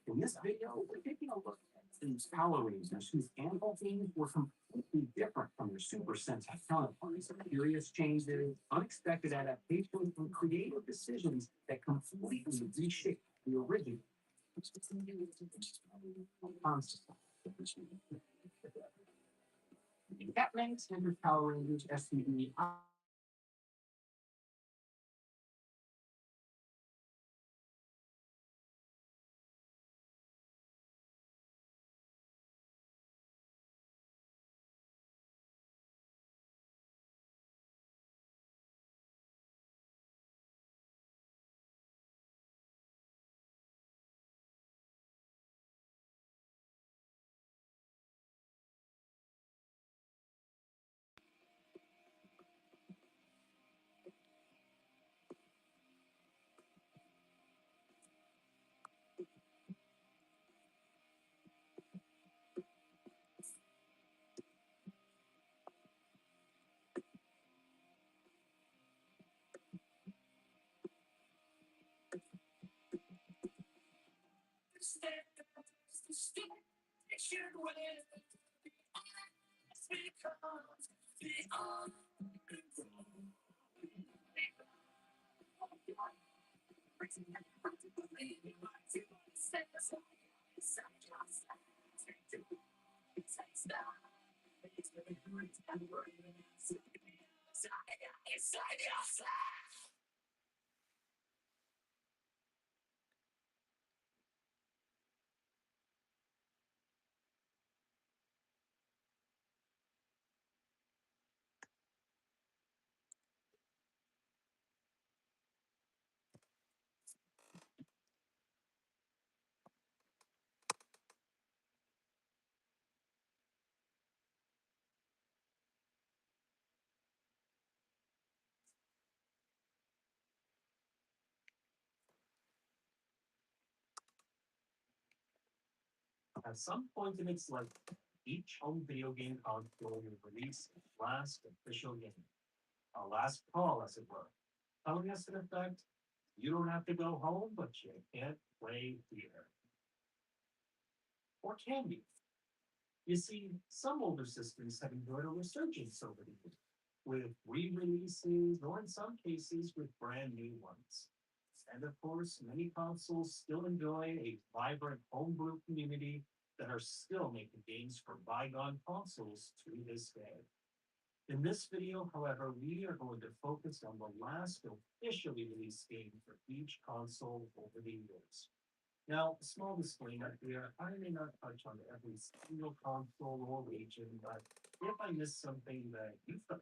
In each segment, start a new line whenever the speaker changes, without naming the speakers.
In this video, we're taking a look at these Power Rangers whose animal genes were completely different from their Super Sentai counterparts. Curious changes, unexpected adaptations, and creative decisions that completely reshaped the original concept. That makes Power Rangers SCV. At some point in its life, each home video game console will release its last official game. A last call, as it were. Telling us in effect, you don't have to go home, but you can't play here. Or can you? You see, some older systems have enjoyed a resurgence over the years. with re-releases or in some cases with brand new ones. And of course, many consoles still enjoy a vibrant homebrew community that are still making games for bygone consoles to this day. In this video, however, we are going to focus on the last officially released game for each console over the years. Now, a small disclaimer here, I may not touch on every single console or region, but if I miss something that you thought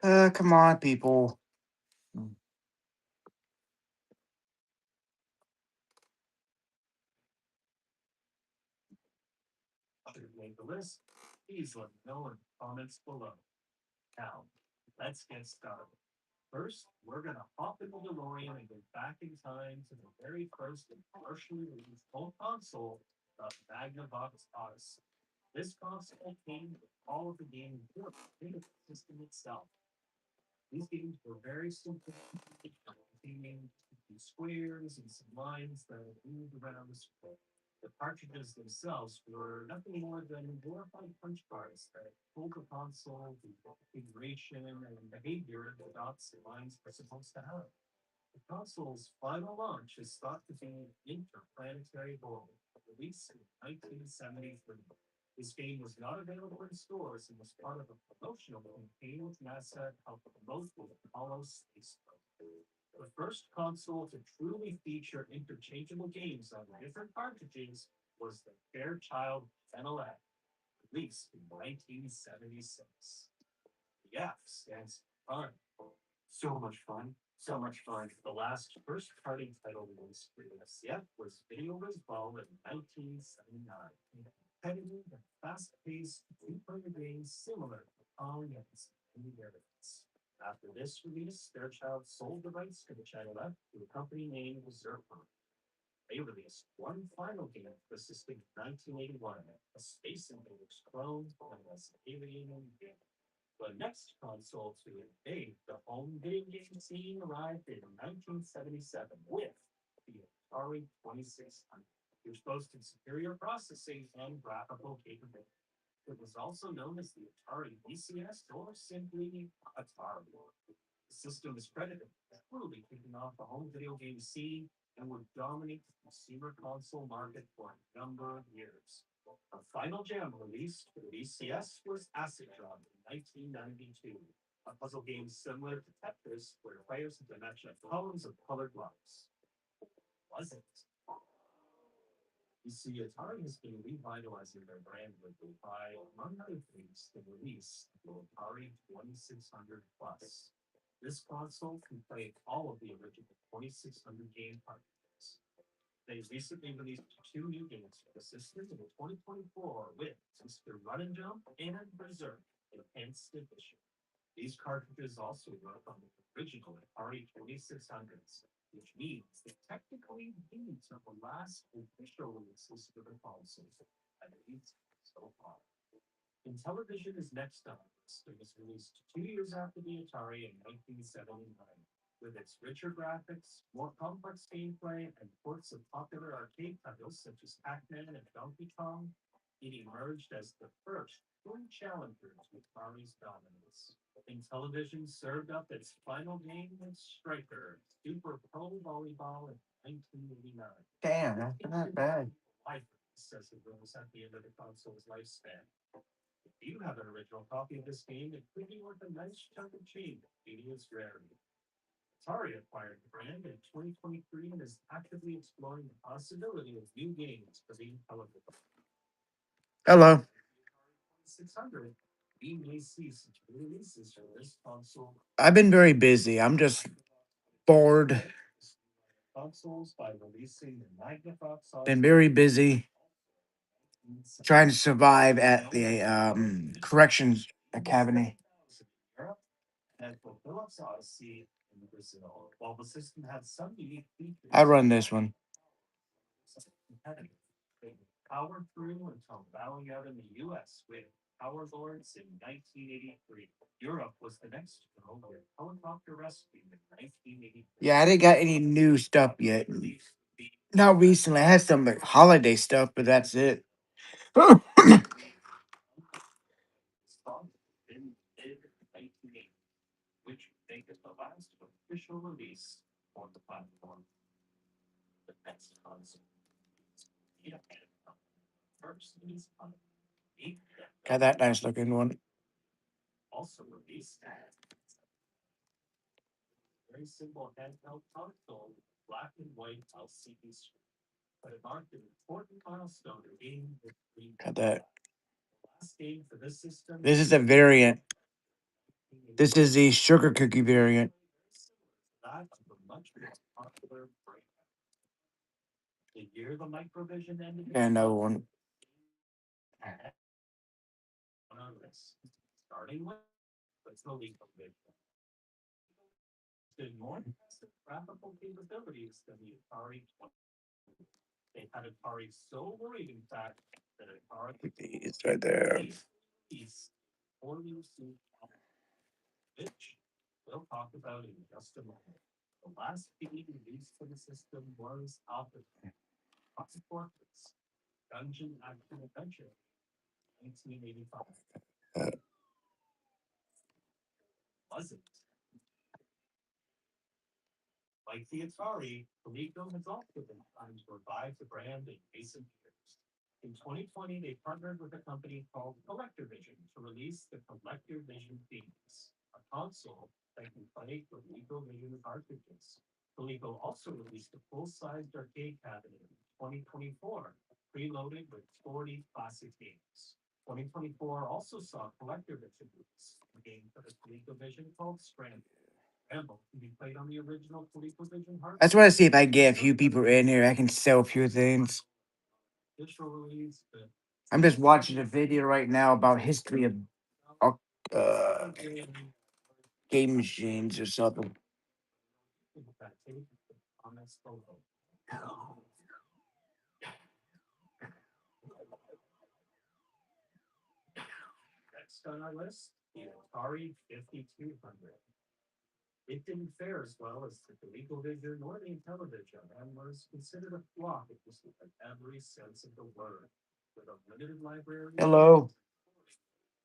Come on, people.
to make the list, please let me know in the comments below. Now, let's get started. First, we're gonna hop in the DeLorean and go back in time to the very first and commercially released home console, the Magnavox Odyssey. This console came with all of the games built into the system itself. These games were very simple, containing some squares and some lines that moved around the screen. The cartridges themselves were nothing more than glorified punch cards that told the console the configuration and behavior that dots and lines were supposed to have. The console's final launch is thought to be Interplanetary World, released in 1973. This game was not available in stores and was part of a promotional campaign with NASA to help promote the Apollo space program. The first console to truly feature interchangeable games on different cartridges was the Fairchild Genelec, released in 1976. The F stands for fun. So much fun. So much fun. The last first party title released for the SCF was Video Baseball in 1979. Competitive and fast-paced two-player games similar to Pong and many variants. After this release, Fairchild sold the rights to the China F to a company named Zerpon. They released one final game for the system in 1981, a Space Invaders clone known as Alien Game. The next console to invade the home video game scene arrived in 1977 with the Atari 2600, which boasted superior processing and graphical capability. It was also known as the Atari VCS or simply Atari. The system is credited with truly kicking off the home video game scene and would dominate the consumer console market for a number of years. A final gem released for the VCS was Acid Drop in 1992, a puzzle game similar to Tetris where players had to match up columns of colored blocks. Was it? You see, Atari has been revitalizing their brand lately by, among other things, the release of the Atari 2600 Plus. This console can play all of the original 2600 game cartridges. They recently released two new games for the system in 2024 with Mr. Run and Jump and Berserk Enhanced Edition. These cartridges also work on the original Atari 2600s, which means they technically these are the last official releases for the console, at least so far. Intellivision is next on the list and was released 2 years after the Atari in 1979. With its richer graphics, more complex gameplay, and ports of popular arcade titles such as Pac-Man and Donkey Kong, It emerged as the first true challenger to Atari's dominance. In television, served up its final game with Striker Super Pro Volleyball in 1989.
Damn, that's not bad.
Lifeless as it was at the end of the console's lifespan. If you have an original copy of this game, it could be worth a nice chunk of change due to its rarity. Atari acquired the brand in 2023 and is actively exploring the possibility of new games for the television.
Hello.
600, we may see some releases for this console.
I've been very busy. I'm just bored.
Consoles by releasing the Magnavox
Been very busy trying to survive at the corrections academy.
And for Philips Odyssey in Brazil, while the system had some unique features,
I run this one.
competitive. They powered through until bowing out in the US with Power Lords in 1983. Europe was the next to go with Helicopter Rescue in 1983.
Yeah, I didn't got any new stuff yet. Not recently. I had some holiday stuff, but that's it.
In mid-1980, which would make it the last official release on the platform. The next console is the first release on the
Got that nice looking one.
also released as very simple handheld console with black and white LCD screen. But it marked an important milestone in gaming history.
Got that.
Last game for this system.
This is a variant. This is the sugar cookie variant.
That of the much more popular brand. The year the Microvision ended.
And another one.
On our list, starting with the ColecoVision. Did more impressive graphical capabilities than the Atari 20. They had Atari so worried, in fact, that Atari
These right there.
piece poorly received, which we'll talk about in just a moment. The last game released for the system was Alpha Fortress Dungeon Action Adventure, 1985.
Uh,
Wasn't. Like the Atari, Coleco has also been trying to revive the brand in recent years. In 2020, they partnered with a company called CollectorVision to release the CollectorVision Phoenix, a console that can play ColecoVision cartridges. Coleco also released a full-sized arcade cabinet in 2024, preloaded with 40 classic games. 2024 also saw CollectorVision release a game for the ColecoVision called Scramble. Scramble can be played on the original ColecoVision hardware.
I just want to see if I can get a few people in here. I can sell a few things.
Official release, but
I'm just watching a video right now about history of uh, game machines or something.
Next on our list, the Atari 5200. It didn't fare as well as the ColecoVision or the Intellivision and was considered a flop in just about every sense of the word. With a limited library,
Hello.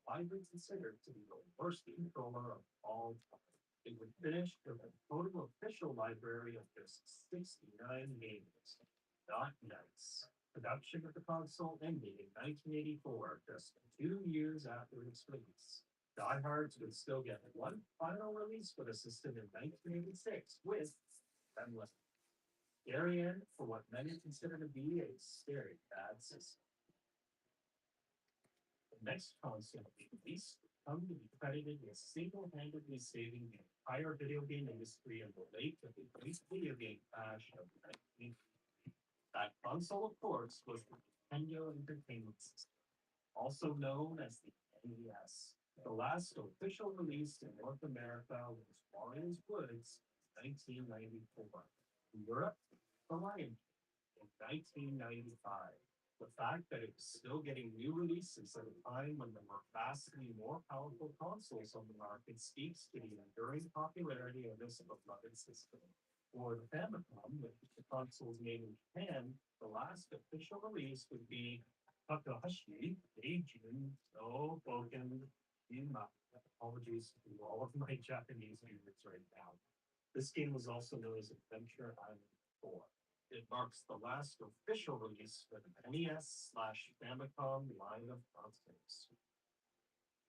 widely considered to be the worst controller of all time. It would finish with a total official library of just 69 games. Not nice. Production of the console ended in 1984, just 2 years after its release. Diehards would still get one final release for the system in 1986 with Remless. Scary end for what many consider to be a scary bad system. The next console release come to be credited with single-handedly saving the entire video game industry in the wake of the great video game crash of 19. That console, of course, was the Nintendo Entertainment System, also known as the NES. The last official release in North America was Warriors Woods, 1994. In Europe, The Lion King in 1995. The fact that it was still getting new releases at a time when there were vastly more powerful consoles on the market speaks to the enduring popularity of this beloved system. For the Famicom, which the console's made in Japan, the last official release would be
Takahashi, Eijin, no Boken, Inma. Apologies to all of my Japanese viewers right now. This game was also known as Adventure Island 4. It marks the last official release for the NES slash Famicom line of consoles.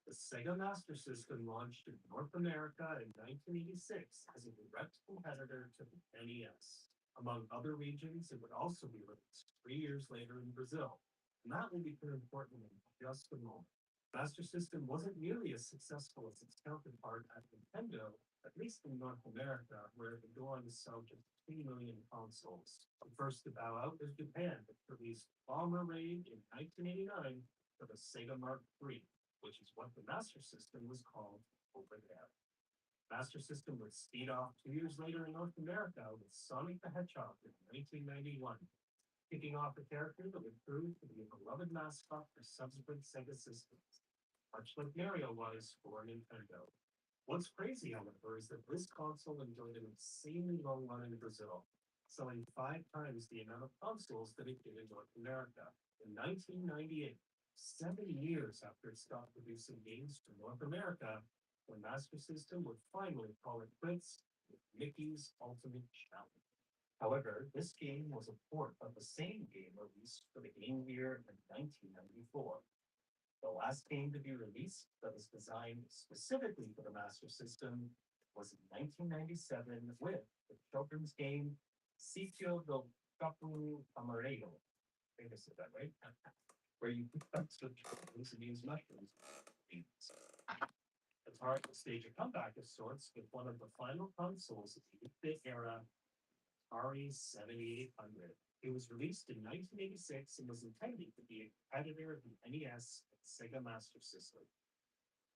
The Sega Master System launched in North America in 1986 as a direct competitor to the NES. Among other regions, it would also be released 3 years later in Brazil, and that will become important in just a moment. Master System wasn't nearly as successful as its counterpart at Nintendo, at least in North America, where it would go on to sell just 2 million consoles. The first to bow out was Japan, that released Bomber Raid in 1989 for the Sega Mark III, which is what the Master System was called over there. Master System would speed off 2 years later in North America with Sonic the Hedgehog in 1991, kicking off a character that would prove to be a beloved mascot for subsequent Sega systems, much like Mario was for Nintendo. What's crazy, however, is that this console enjoyed an insanely long run in Brazil, selling 5 times the amount of consoles that it did in North America. In 1998, 7 years after it stopped producing games for North America, the Master System would finally call it quits with Mickey's Ultimate Challenge. However, this game was a port of the same game released for the Game Gear in 1994. The last game to be released that was designed specifically for the Master System was in 1997 with the children's game Sitio do Capu Amarelo. I think I said that right. Where you pick up mushrooms and use mushrooms. Atari will stage a comeback of sorts with one of the final consoles of the 8-bit era, Atari 7800. It was released in 1986 and was intended to be a competitor of the NES and Sega Master System.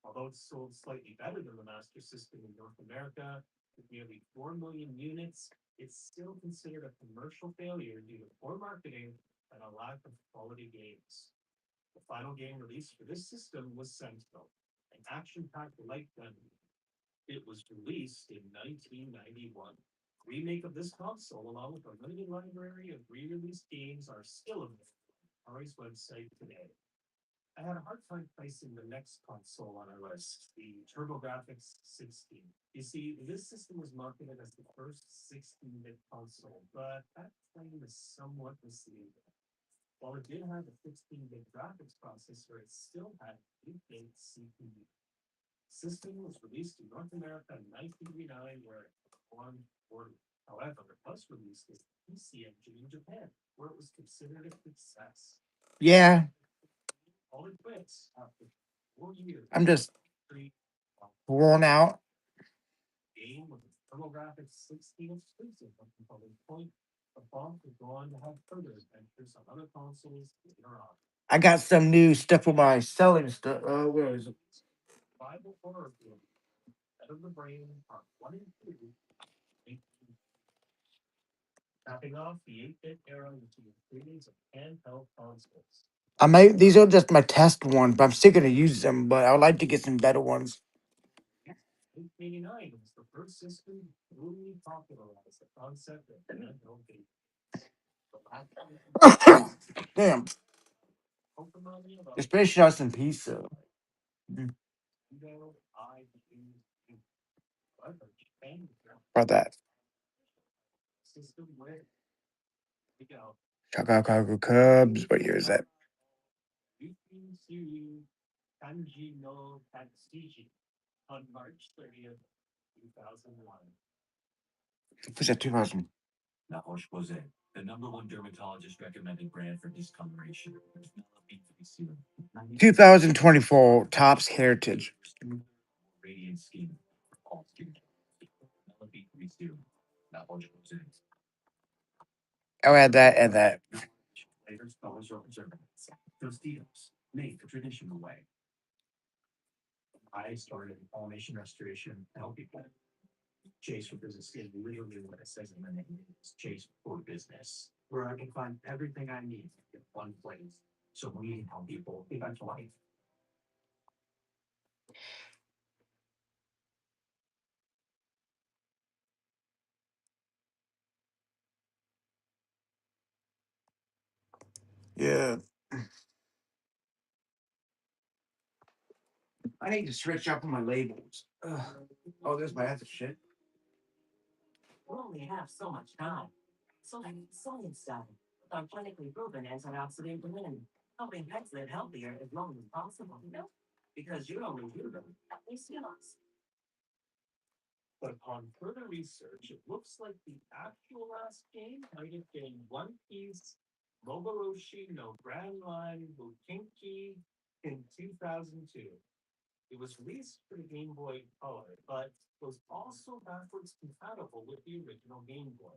Although it sold slightly better than the Master System in North America, with nearly 4 million units, it's still considered a commercial failure due to poor marketing and a lack of quality games. The final game released for this system was Sentinel, an action-packed light gun. It was released in 1991. Remake of this console, along with a limited library of re-released games, are still available on Atari's website today. I had a hard time placing the next console on our list, the TurboGrafx 16. You see, this system was marketed as the first 16-bit console, but that claim is somewhat misleading. While it did have a 16-bit graphics processor, it still had 8-bit CPU. System was released in North America in 1989, where it performed poorly. However, it was released as the PC Engine in Japan, where it was considered a success.
Yeah,
All it quits after 4 years.
I'm just
Three
worn out.
game with a TurboGrafx 16 exclusive up until this point. The bomb would go on to have further adventures on other consoles later on.
I got some new stuff for my selling stuff. Where is it?
Bible horror film, Dead of the Brain, Part 1 and 2, capping off the 8-bit era with the inclusions of handheld consoles.
I might. These are just my test ones, but I'm still gonna use them. But I would like to get some better ones.
1989 was the first system to truly popularize the concept of handheld games. The
Damn.
Pokemon about
Especially on some pizza.
Nintendo, however, Japan
About that.
system with the
Chicago Cubs. What year is that?
Yuki Siri Kanji no Tatsujin on March 30th, 2001.
Who's that? 2000.
La Roche-Posay, the #1 dermatologist recommended brand for discoloration. There's nothing to be seen.
2024 Tops Heritage.
Radiant skin for all skin. Melody 30. La Roche-Posay.
I'll add that and that.
Flavors, colors, or preservatives. Tostitos, made the traditional way. I started pollination restoration to help people. Chase for Business is literally what it says in the name. It's Chase for Business, where I can find everything I need in one place. So we can help people get back to life.
Yeah. I need to switch up on my labels. Ugh. Oh, there's my other shit.
We only have so much time. So like sewing stuff with our clinically proven antioxidant blend, helping pets live healthier as long as possible. Because you only do them at least once.
But upon further research, it looks like the actual last game might have been One Piece Mogoroshi no Grand Line Bukinki in 2002. It was released for the Game Boy Color, but was also backwards compatible with the original Game Boy,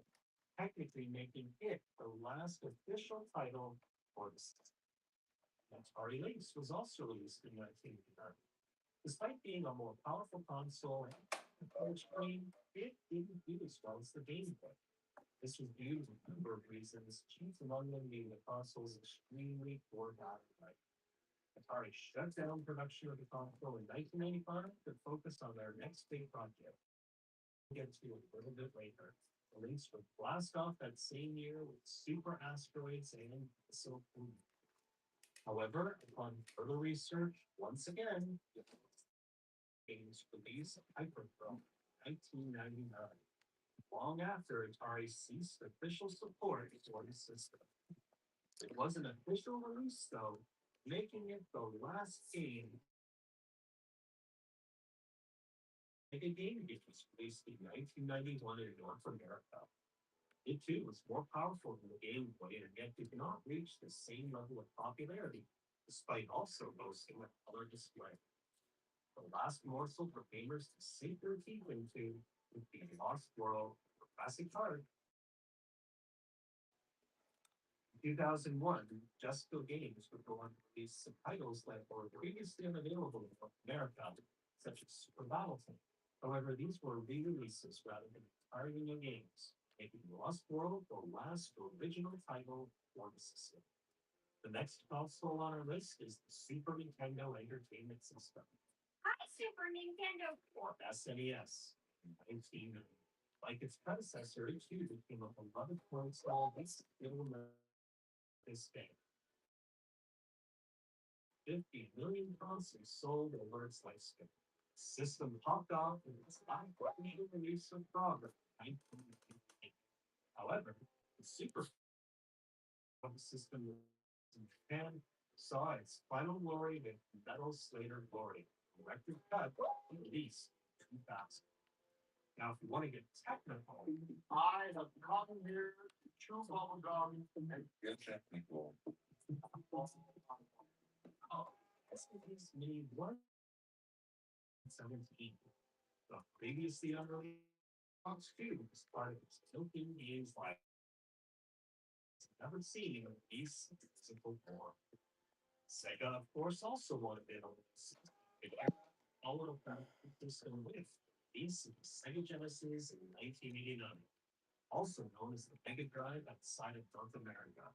technically making it the last official title for the system. Atari Lynx was also released in 1989. Despite being a more powerful console and a touch screen, it didn't do as well as the Game Boy. This was due to a number of reasons, chief among them being the console's extremely poor battery life. Atari shut down production of the console in 1995 to focus on their next big project. We'll get to a little bit later. The Lynx would blast off that same year with Super Asteroids and Silk Moon. However, upon further research, once again, games release Hyperchrome 1999, long after Atari ceased official support for the system. It was an official release, though, making it the last game. Mega Game was released in 1991 in North America. It too was more powerful than the Game Boy and yet did not reach the same level of popularity, despite also boasting a color display. The last morsel for gamers to sink their teeth into would be Lost World for Classic Card. In 2001, Just Go Games would go on to release some titles that were previously unavailable in North America, such as Super Battlefield. However, these were re-releases rather than entirely new games, making Lost World the last original title for the system. The next console on our list is the Super Nintendo Entertainment System,
Hi, Super Nintendo.
or SNES, in 1990. Like its predecessor, it too became a beloved console that still this day. 50 million consoles sold over its lifespan. The system popped off in its last release of progress in 1998. However, the Super system in Japan saw its final glory with Metal Slayer Glory, director cut released in 2000. Now, if you want to get technical, I have come here to chew bubblegum and get technical. SNES made 117. The previously unreleased Fox 2 was part of its Tilting Games like never seen a piece of physical form. Sega, of course, also wanted it on this. It followed up the system with release of the Sega Genesis in 1989, also known as the Mega Drive outside of North America.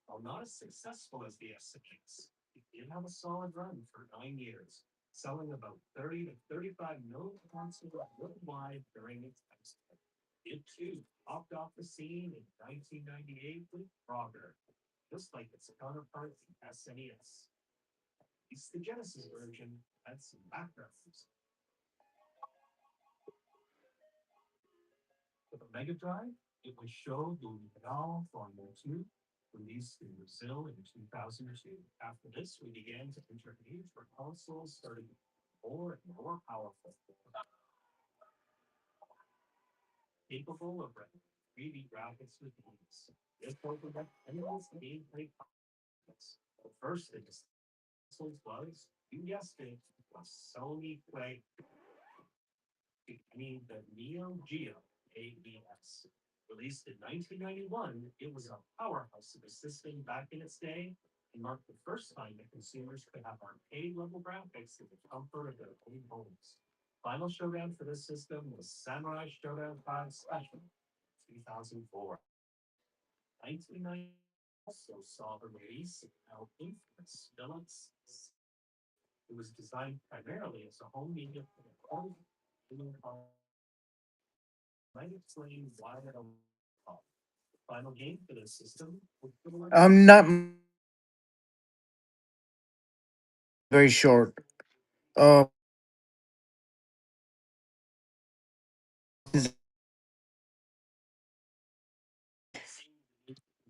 While not as successful as the SNES, it did have a solid run for 9 years, selling about 30 to 35 million consoles worldwide during its lifespan. It too popped off the scene in 1998 with Frogger, just like its counterpart, the SNES. It's the Genesis version had some background music. For the Mega Drive, it was Show do Legal Volume 2, released in Brazil in 2002. After this, we began to enter an age where consoles started to be more and more powerful, capable of rendering 3D graphics with ease. This opened up endless gameplay possibilities. The first in this consoles was, you guessed it, was Sony Play. I mean, the Neo Geo AES. Released in 1991, it was a powerhouse of a system back in its day and marked the first time that consumers could have arcade level graphics in the comfort of their own homes. Final showdown for this system was Samurai Showdown 5 Special 2004. 1990 also saw the release of now infamous Philips. It was designed primarily as a home media for might explain why that the final game for this system was
Not very short. Oh,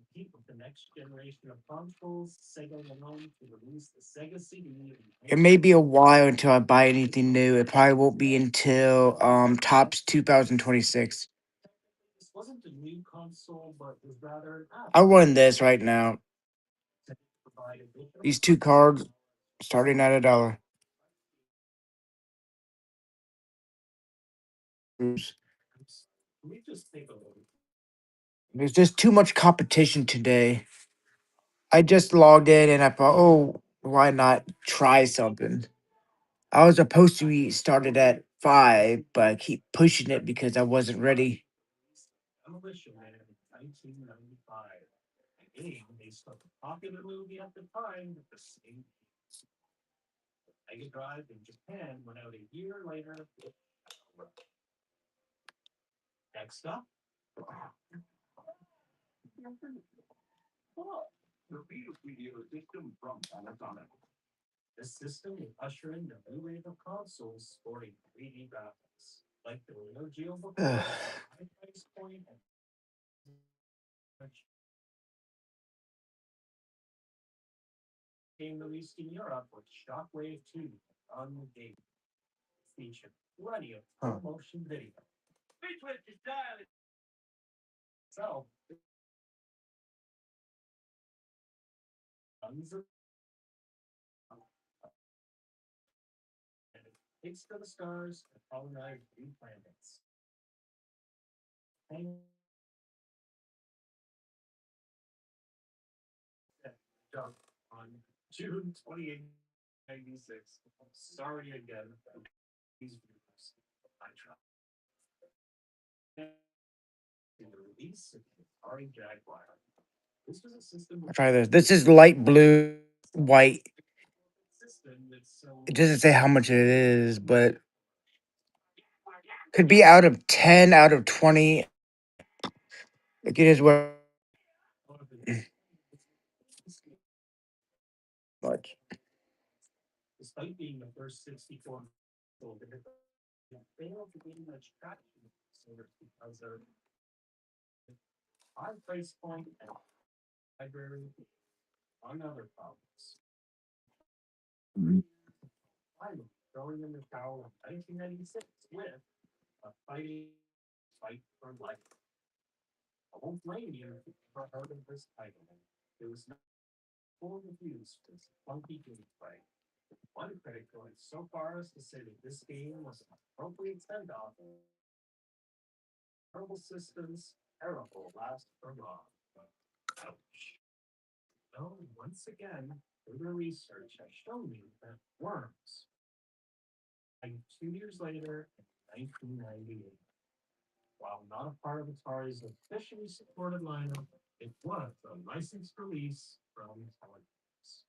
Compete with the next generation of consoles, Sega went on to release the Sega CD.
it may be a while until I buy anything new. It probably won't be until tops 2026.
This wasn't a new console, but was rather an app
I run this right now.
to provide additional
These two cards starting at $1.
features. Let me just take a look.
There's just too much competition today. I just logged in and I thought, oh, why not try something? I was supposed to be started at 5, but I keep pushing it because I wasn't ready.
Demolition Man in 1995. A game based on a popular movie at the time with the same. Mega Drive in Japan went out a year later. Next up,
The Vita video system from Panasonic.
this system would usher in the new wave of consoles sporting 3D graphics. Like the Neo Geo before,
Ugh.
high price point and game released in Europe with Shockwave 2 on the game. Featured plenty of full motion video. So, tons of Takes to the stars and colonize new planets. And jump on June 28, 96. Sorry again. These viewers. I tried. The release of the Atari Jaguar. This was a system
I'll try this. This is light blue, white. It doesn't say how much it is, but could be out of 10, out of 20. Like it is what much.
Despite being the first 64 sold, it failed to gain much traction because of high price point and library, among other problems. Finally, throwing in the towel in 1996 with a fight for life. I won't blame you for heard of this title. It was not full reviews for its funky gameplay. One critic going so far as to say that this game was an appropriate send-off. Terrible systems, terrible last for long. Ouch. Well, once again, further research has shown me that Worms, and 2 years later, in 1998, while not a part of Atari's officially supported lineup, it was a licensed release from Telegames.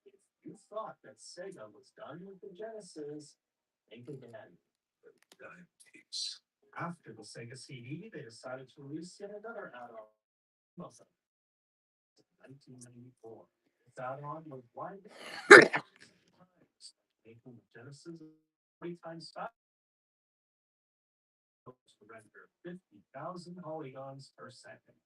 If you thought that Sega was done with the Genesis, think again. After the Sega CD, they decided to release yet another add-on. 1994. This add-on was widely making the Genesis 3 times faster to render 50,000 polygons per second.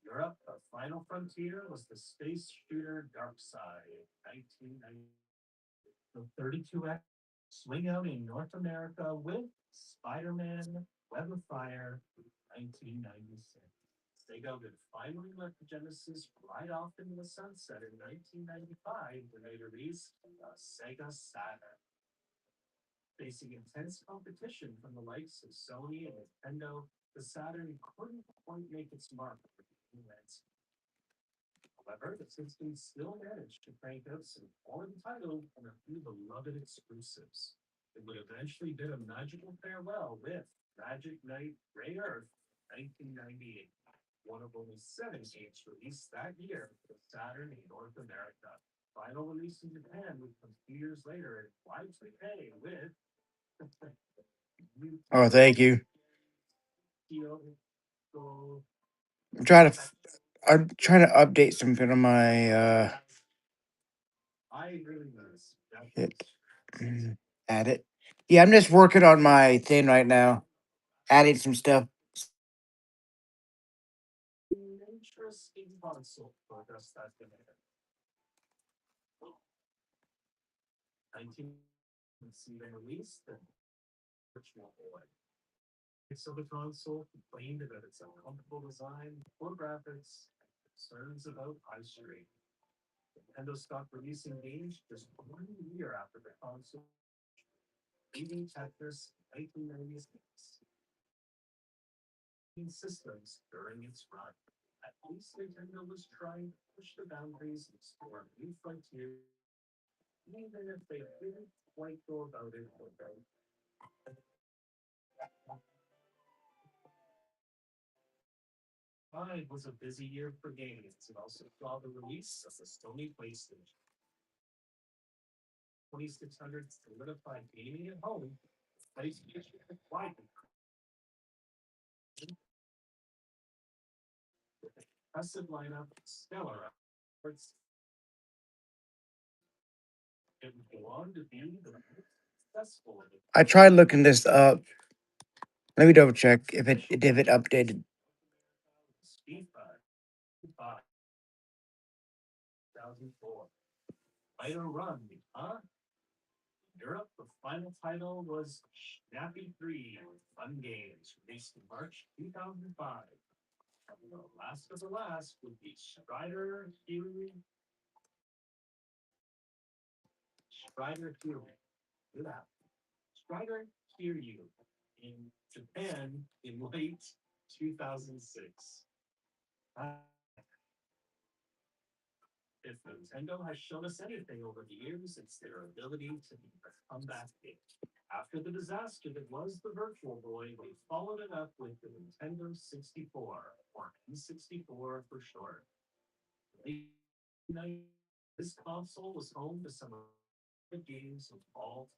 Europe, the final frontier was the space shooter Dark Side, 1990. The 32X swing out in North America with Spider-Man Web of Fire, 1996. Sega would finally let the Genesis ride off into the sunset in 1995 when they released the Sega Saturn. Facing intense competition from the likes of Sony and Nintendo, the Saturn couldn't quite make its mark for the landscape. However, the system still managed to crank out some quality titles and a few beloved exclusives. It would eventually bid a magical farewell with Magic Knight Grey Earth, 1998, one of only 7 games released that year for the Saturn in North America. Final release in Japan would come 2 years later in Y2K with
Oh, thank you.
Go.
I'm trying to update something on my
I really miss that.
shit. Add it. Yeah, I'm just working on my thing right now. Adding some stuff.
Interesting console for just that demand. 19 see they released the Virtual Boy. So the console complained about its uncomfortable design, poor graphics, and concerns about eye strain. Nintendo stopped releasing games just 1 year after the console, leaving Tetris in 1996 systems during its run. At least Nintendo was trying to push the boundaries and explore new frontiers, even if they didn't quite go about it the right. 5 was a busy year for games. It also saw the release of the Sony PlayStation. 2600 solidified gaming at home. PlayStation had widely with an impressive lineup of stellar efforts. It would go on to be the most successful of
I tried looking this up. Let me double check if it updated.
FIFA 2004. Quite a run, huh? Europe, the final title was Snappy 3 Fun Games, released in March 2005. And the last of the last would be Strider Hero. Yeah. Strider Kiryu in Japan in late 2006. If Nintendo has shown us anything over the years, it's their ability to be a comeback game. After the disaster that was the Virtual Boy, they followed it up with the Nintendo 64, or N64 for short. This console was home to some of the games of all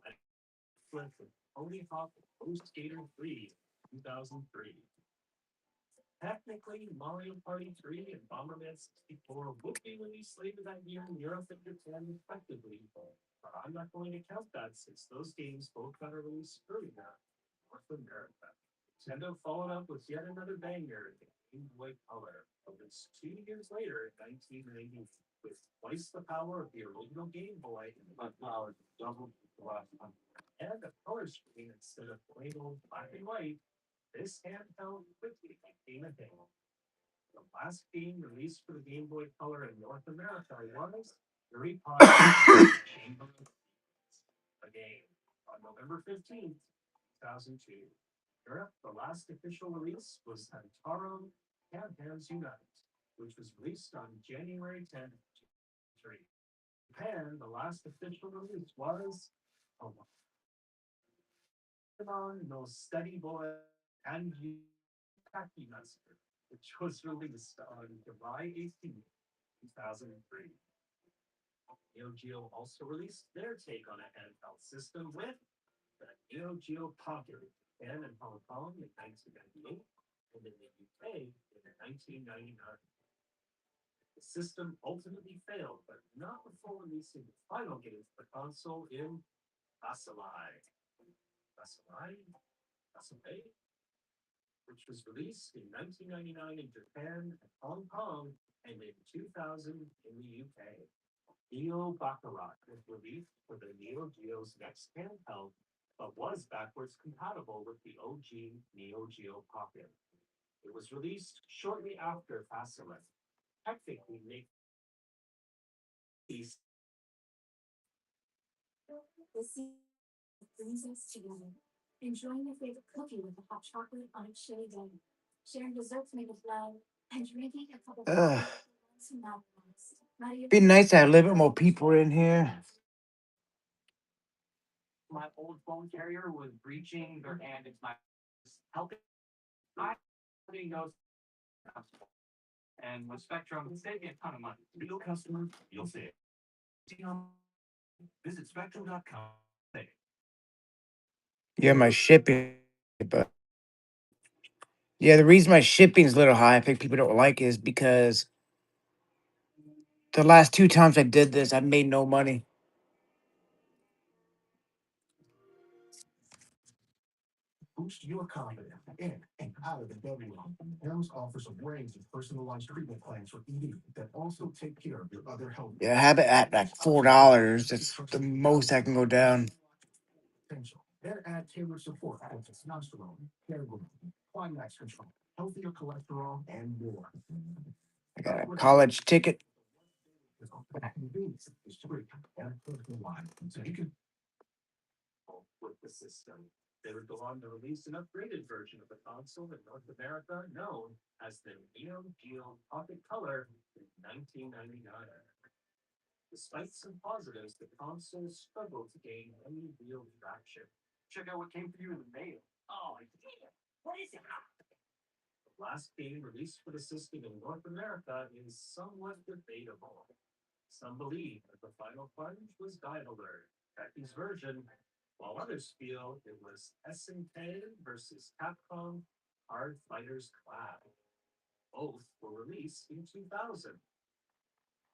time. With Tony Hawk Pro Skater 3, 2003. Technically, Mario Party 3 and Bomberman 64 would be released later that year in Europe and Japan respectively, but I'm not going to count that since those games both got a release earlier in North America. Nintendo followed up with yet another banger, the Game Boy Color, released 2 years later in 1990 with twice the power of the original Game Boy and double the last one. And a color screen instead of plain old black and white. This handheld quickly became a hit. The last game released for the Game Boy Color in North America was Harry Potter Chamber of Secrets, a game, on November 15th, 2002. Europe, the last official release was Hamtaro Can Hands Unite, which was released on January 10th, 2003. Japan, the last official release was Pokemon no Steady Boy and Kaki Master, which was released on July 18th, 2003. Neo Geo also released their take on a handheld system with the Neo Geo Pocket in Japan and Hong Kong in 1998 and in the UK in 1999. The system ultimately failed, but not before releasing the final game for the console in Basilai. Basilai? Which was released in 1999 in Japan and Hong Kong and in 2000 in the UK. Neo Baccarat was released for the Neo Geo's next handheld, but was backwards compatible with the OG Neo Geo Pocket. It was released shortly after Faceless. Technically, make these
This brings us together, enjoying your favorite cookie with a hot chocolate on a chilly day, sharing desserts made with love, and drinking a cup of
Ugh.
coffee with lots of mouthwash.
Be nice to have a little bit more people in here.
My old phone carrier was breaching their hand into my helping. I didn't know. And with Spectrum, saving a ton of money. Real customer, you'll save. Visit spectrum.com.
Yeah, my shipping, but yeah, the reason my shipping's a little high, I think people don't like it, is because the last 2 times I did this, I made no money.
Boost your confidence in and out of the bedroom. Hims offers a range of personalized treatment plans for ED that also take care of your other health.
Yeah, I have it at like $4. That's the most I can go down.
Potential. Then add tailored support for testosterone, hair growth, climax control, healthier cholesterol, and more.
I got a college ticket.
Convenience is free and personalized, so you can
With the system. They would go on to release an upgraded version of the console in North America known as the Neo Geo Pocket Color in 1999. Despite some positives, the console struggled to gain any real traction.
Check out what came for you in the mail.
Oh, yeah. What is it?
The last game released for the system in North America is somewhat debatable. Some believe that the final plunge was Dial Alert, Becky's version, while others feel it was SNK versus Capcom Hard Fighters Collab. Both were released in 2000.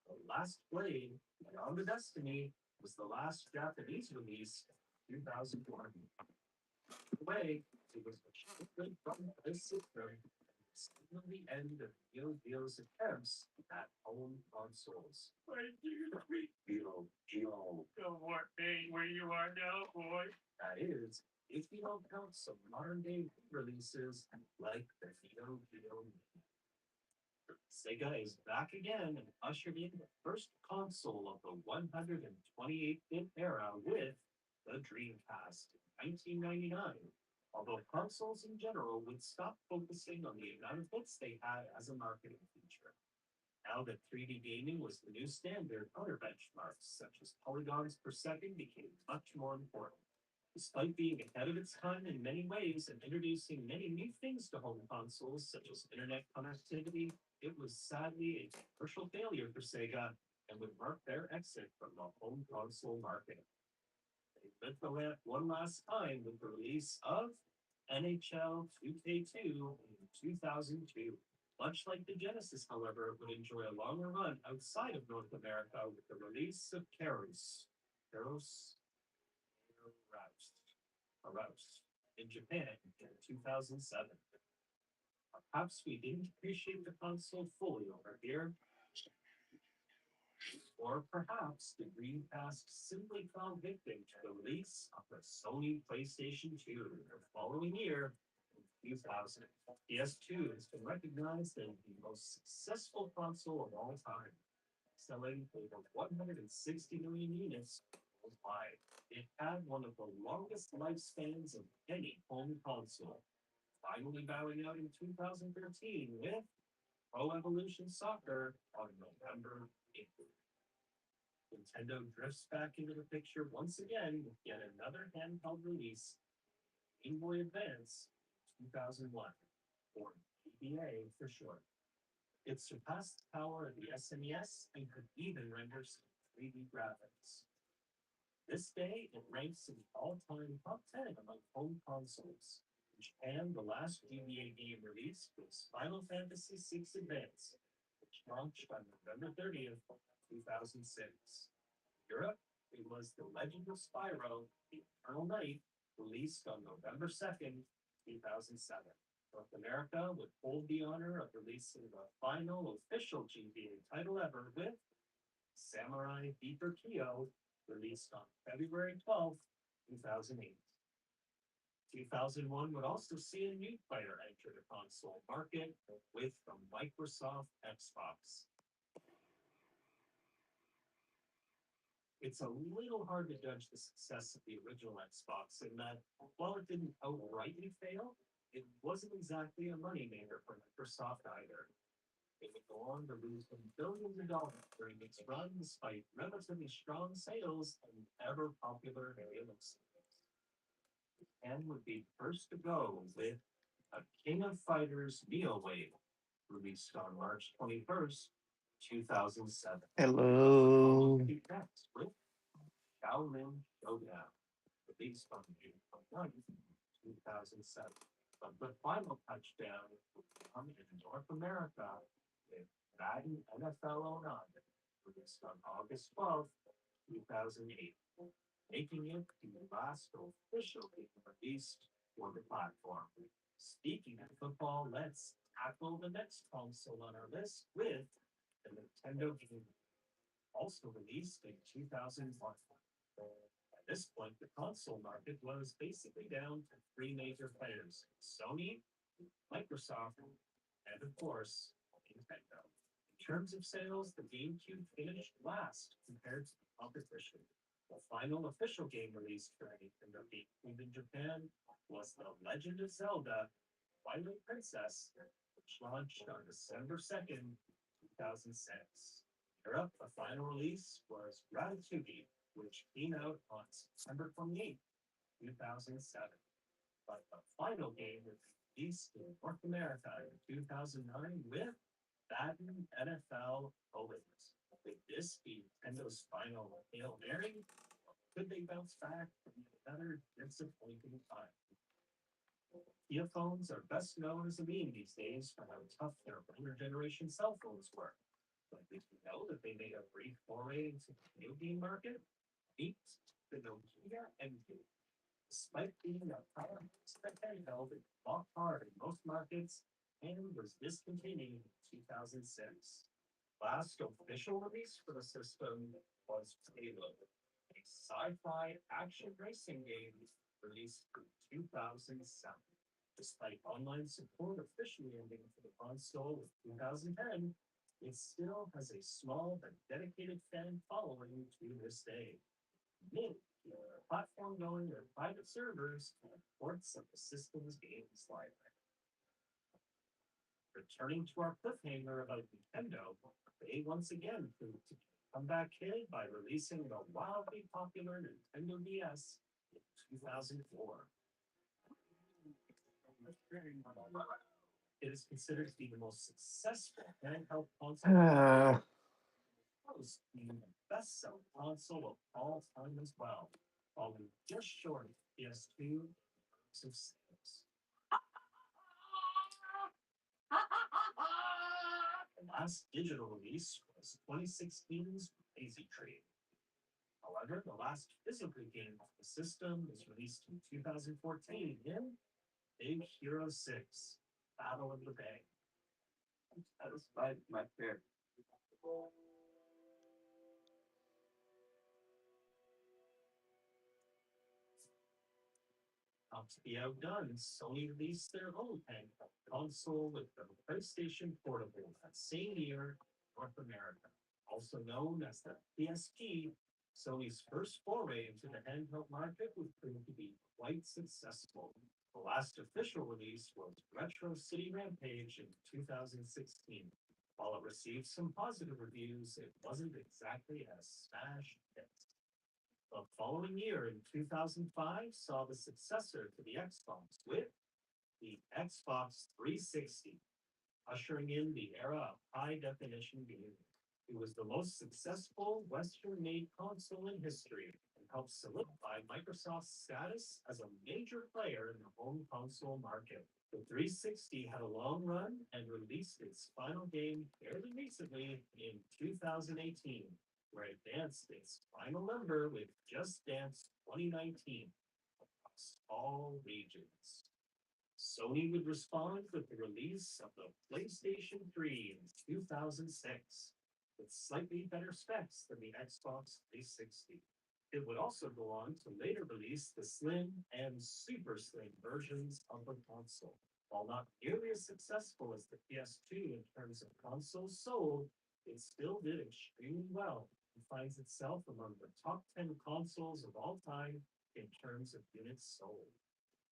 The Last Blade, Beyond the Destiny, was the last Japanese release in 2001. Way, it was achieved from this system, still the end of Neo Geo's attempts at home consoles.
Don't want me where you are now, boy.
That is, if you don't count some modern day releases like the Neo Geo Mini. Sega is back again and ushered in the first console of the 128-bit era with the Dreamcast in 1999. Although consoles in general would stop focusing on the amount of bits they had as a marketing feature. Now that 3D gaming was the new standard, other benchmarks, such as polygons per second, became much more important. Despite being ahead of its time in many ways and introducing many new things to home consoles, such as internet connectivity, it was sadly a commercial failure for Sega and would mark their exit from the home console market. They lit the lamp one last time with the release of NHL 2K2 in 2002. Much like the Genesis, however, would enjoy a longer run outside of North America with the release of Karos Aroused in Japan in 2007. Perhaps we didn't appreciate the console fully over here, or perhaps the Dreamcast simply fell victim to the release of the Sony PlayStation 2 the following year, 2000. PS2 has been recognized as the most successful console of all time, selling over 160 million units worldwide. It had one of the longest lifespans of any home console, finally bowing out in 2013 with Pro Evolution Soccer on November 8th. Nintendo drifts back into the picture once again with yet another handheld release, Game Boy Advance 2001, or GBA for short. It surpassed the power of the SNES and could even render some 3D graphics. This day, it ranks in the all-time top 10 among home consoles. In Japan, the last GBA game released was Final Fantasy VI Advance, which launched on November 30th, 2006. Europe, it was The Legend of Spyro, The Eternal Night, released on November 2nd, 2007. North America would hold the honor of releasing the final official GBA title ever with Samurai Deeper Kyo, released on February 12th, 2008. 2001 would also see a new player enter the console market with the Microsoft Xbox. It's a little hard to judge the success of the original Xbox in that, while it didn't outrightly fail, it wasn't exactly a moneymaker for Microsoft either. It would go on to lose them billions of dollars during its run despite relatively strong sales and ever popular Halo series. And would be first to go with a King of Fighters Neowave, released on March 21st, 2007.
Hello.
Next with Shaolin Showdown, released on June 29th, 2007. But the final touchdown will come in North America with Madden NFL 09, released on August 12th, 2008, making it the last official game released for the platform. Speaking of football, let's tackle the next console on our list with the Nintendo Game, also released in 2001. At this point, the console market was basically down to three major players: Sony, Microsoft, and of course, Nintendo. In terms of sales, the GameCube finished last compared to the competition. The final official game released for Nintendo GameCube in Japan was The Legend of Zelda Twilight Princess, which launched on December 2nd, 2006. Europe, the final release was Ratatouille, which came out on September 28th, 2007. But the final game was released in North America in 2009 with Madden NFL Ultimate. Would this be Nintendo's final Hail Mary? Or could they bounce back from another disappointing time? Kia phones are best known as a meme these days for how tough their older generation cell phones were. But did you know that they made a brief foray into the video game market? Meet the Nokia MQ. Despite being a powerhouse handheld, it fought hard in most markets and was discontinued in 2006. Last official release for the system was Halo, a sci-fi action racing game released in 2007. Despite online support officially ending for the console in 2010, it still has a small but dedicated fan following to this day. Mint, a platform going with private servers and ports of the system's games library. Returning to our cliffhanger about Nintendo, they once again proved to be a comeback hit by releasing the wildly popular Nintendo DS in 2004. It is considered to be the most successful handheld console, close to being the best-selling console of all time as well, falling just short of PS2 of sales. The last digital release was 2016's Lazy Tree. However, the last physical game of the system was released in 2014 in Big Hero 6, Battle of the Bay.
That was my favorite.
Not to be outdone, Sony released their own handheld console with the PlayStation Portable that same year in North America. Also known as the PSP, Sony's first foray into the handheld market would prove to be quite successful. The last official release was Retro City Rampage in 2016. While it received some positive reviews, it wasn't exactly a smash hit. The following year, in 2005, saw the successor to the Xbox with the Xbox 360, ushering in the era of high definition gaming. It was the most successful Western made console in history and helped solidify Microsoft's status as a major player in the home console market. The 360 had a long run and released its final game fairly recently in 2018, where it danced its final number with Just Dance 2019 across all regions. Sony would respond with the release of the PlayStation 3 in 2006, with slightly better specs than the Xbox 360. It would also go on to later release the slim and super slim versions of the console. While not nearly as successful as the PS2 in terms of consoles sold, it still did extremely well and finds itself among the top 10 consoles of all time in terms of units sold.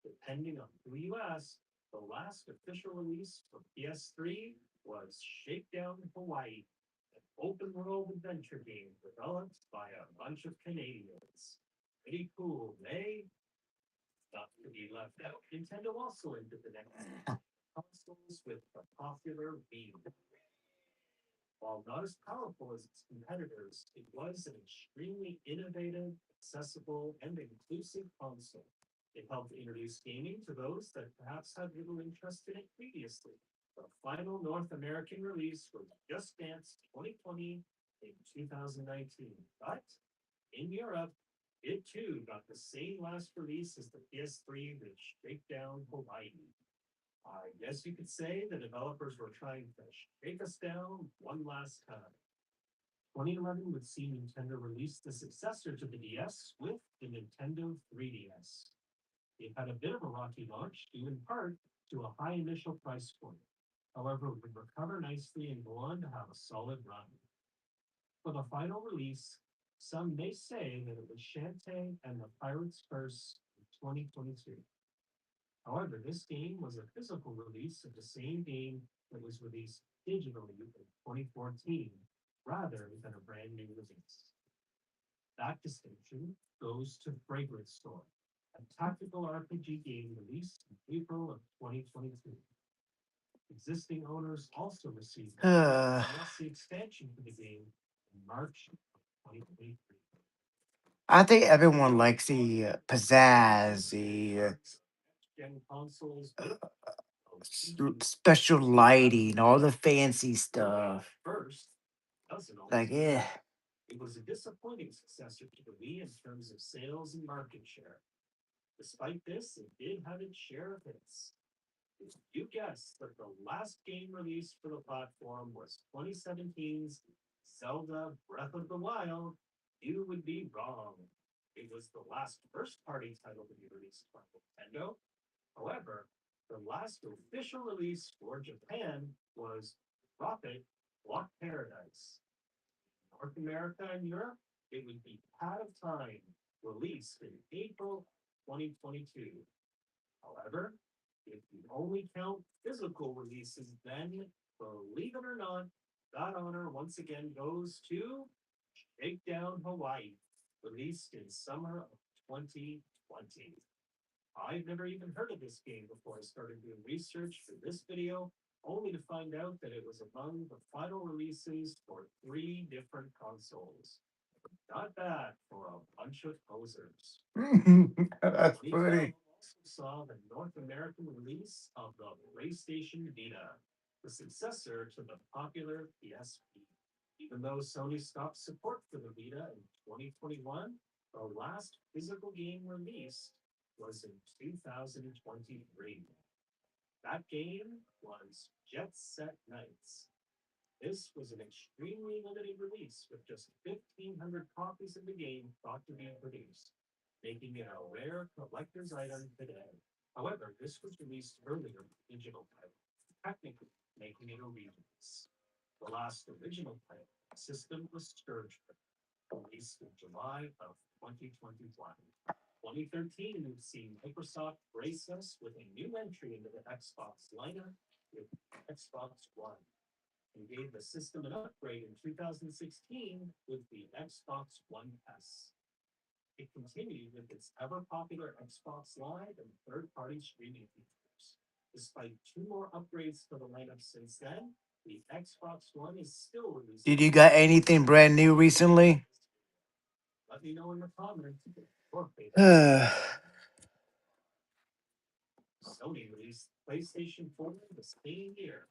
Depending on who you ask, the last official release for PS3 was Shakedown Hawaii, an open world adventure game developed by a bunch of Canadians. Pretty cool, eh? Not to be left out, Nintendo also entered the next consoles with the popular Wii. While not as powerful as its competitors, it was an extremely innovative, accessible, and inclusive console. It helped introduce gaming to those that perhaps had little interest in it previously. The final North American release was Just Dance 2020 in 2019, but in Europe, It too got the same last release as the PS3 with Shakedown Hawaii. I guess you could say the developers were trying to shake us down one last time. 2011 would see Nintendo release the successor to the DS with the Nintendo 3DS. It had a bit of a rocky launch, due in part to a high initial price point. However, it would recover nicely and go on to have a solid run. For the final release, some may say that it was Shantae and the Pirate's Curse in 2022. However, this game was a physical release of the same game that was released digitally in 2014, rather than a brand new release. That distinction goes to Fragrance Storm, a tactical RPG game released in April of 2022. Existing owners also received a DLC expansion for the game in March of 2023.
I think everyone likes the pizzazz, the
Gen consoles with
special lighting, all the fancy stuff.
first doesn't
Like,
always
yeah.
It was a disappointing successor to the Wii in terms of sales and market share. Despite this, it did have its share of hits. If you guessed that the last game released for the platform was 2017's Zelda Breath of the Wild, you would be wrong. It was the last first party title to be released by Nintendo. However, the last official release for Japan was Rocket Block Paradise. North America and Europe, it would be Pad of Time, released in April 2022. However, if you only count physical releases, then, believe it or not, that honor once again goes to Shakedown Hawaii, released in summer of 2020. I've never even heard of this game before I started doing research for this video, only to find out that it was among the final releases for 3 different consoles. Not bad for a bunch of posers.
That's
2012
funny.
also saw the North American release of the PlayStation Vita, the successor to the popular PSP. Even though Sony stopped support for the Vita in 2021, the last physical game released was in 2023. That game was Jet Set Knights. This was an extremely limited release with just 1,500 copies of the game thought to be produced, making it a rare collector's item today. However, this was released earlier than the digital title, technically making it a re-release. The last original title, System was Scourgeman, released in July of 2021. 2013 would see Microsoft brace us with a new entry into the Xbox lineup with Xbox One, and gave the system an upgrade in 2016 with the Xbox One S. It continued with its ever popular Xbox Live and third party streaming features. Despite 2 more upgrades to the lineup since then, the Xbox One is still releasing.
Did you got anything brand new recently?
Let me know in the comments. Sony released PlayStation 4 the same year,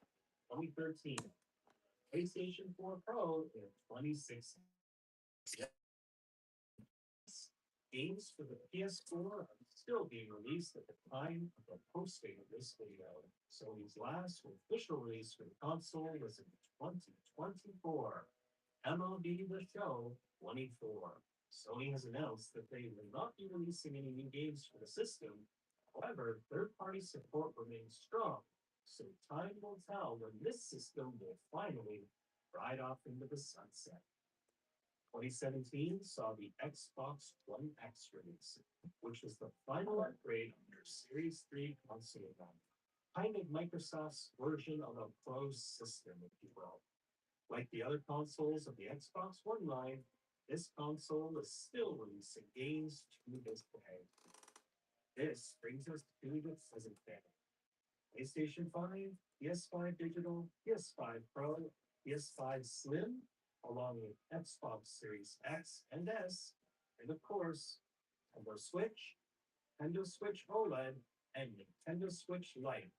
2013. PlayStation 4 Pro in 2016. Games for the PS4 are still being released at the time of the posting of this video. Sony's last official release for the console was in 2024. MLB The Show 24. Sony has announced that they will not be releasing any new games for the system. However, third-party support remains strong, so time will tell when this system will finally ride off into the sunset. 2017 saw the Xbox One X release, which was the final upgrade on their Series 3 console line, kind of Microsoft's version of a Pro system, if you will. Like the other consoles of the Xbox One line, this console is still releasing games to this day. This brings us to the present day. PlayStation 5, PS5 Digital, PS5 Pro, PS5 Slim, along with Xbox Series X and S, and of course, Nintendo Switch, Nintendo Switch OLED, and Nintendo Switch Lite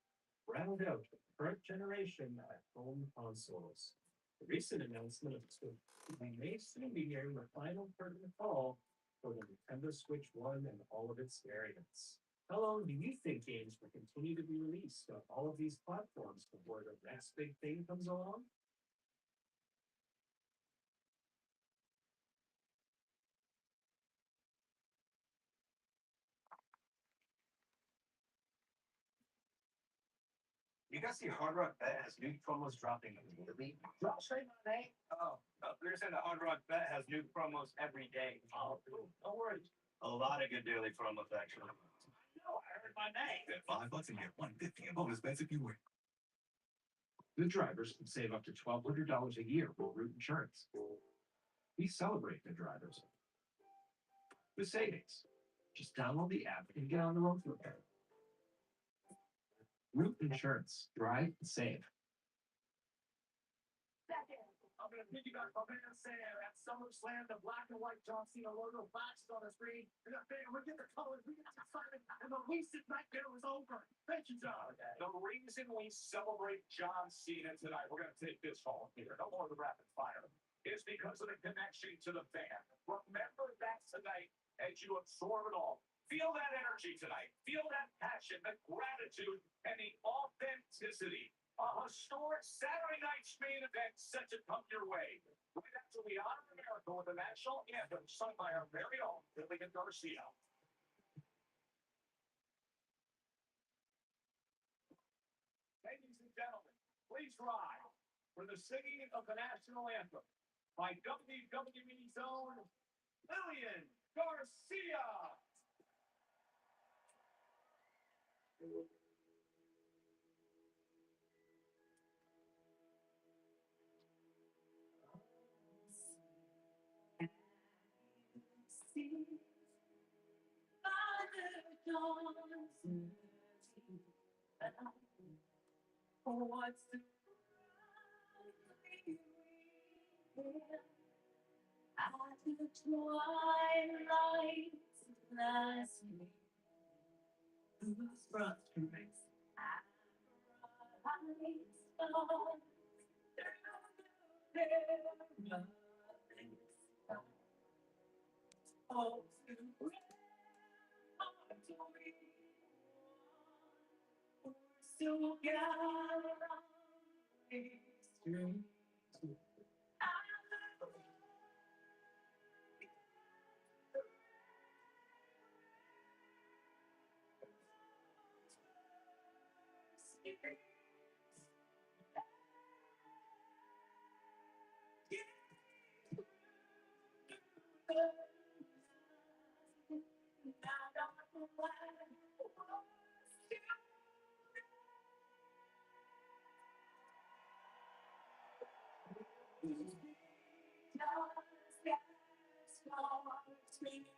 round out the current generation at home consoles. The recent announcement of Switch, we may soon be hearing the final curtain call for the Nintendo Switch 1 and all of its variants. How long do you think games will continue to be released on all of these platforms before the next big thing comes along?
You guys see Hard Rock Bet has new promos dropping immediately? Drop straight my name? They're saying the Hard Rock Bet has new promos every day. Oh, no worries. A lot of good daily promos, actually. No, I heard my name. Bet $5 and get $150 in bonus bets if you win. Good drivers can save up to $1,200 a year with Root Insurance. We celebrate good drivers. With savings. Just download the app and get on the road with it. Root Insurance. Drive and save. I'm gonna piggyback my man Sam at SummerSlam. The black and white John Cena logo flashed on the screen. And I think we get the colors, we get excited, and the recent nightmare is over. Thank you, John. The reason we celebrate John Cena tonight, we're gonna take this home here. No more of the rapid fire. Is because of the connection to the fan. Remember that tonight as you absorb it all. Feel that energy tonight. Feel that passion, the gratitude, and the authenticity. A historic Saturday night's main event set to come your way. Right after we honor America with the national anthem sung by our very own Lillian Garcia. Ladies and gentlemen, please rise for the singing of the national anthem by WWE's own Lillian Garcia.
What's the at the twilight last week, whose frustrates our eyes saw through the oh, to still gather on these streets.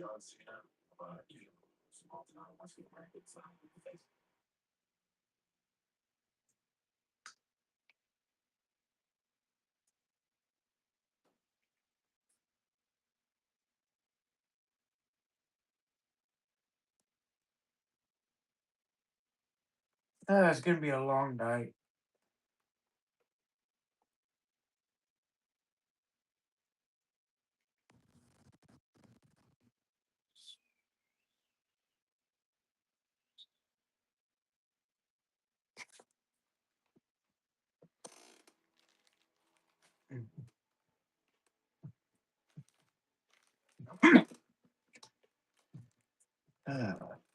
John Cena, small town, what's the bracket sign with the face?
It's gonna be a long night.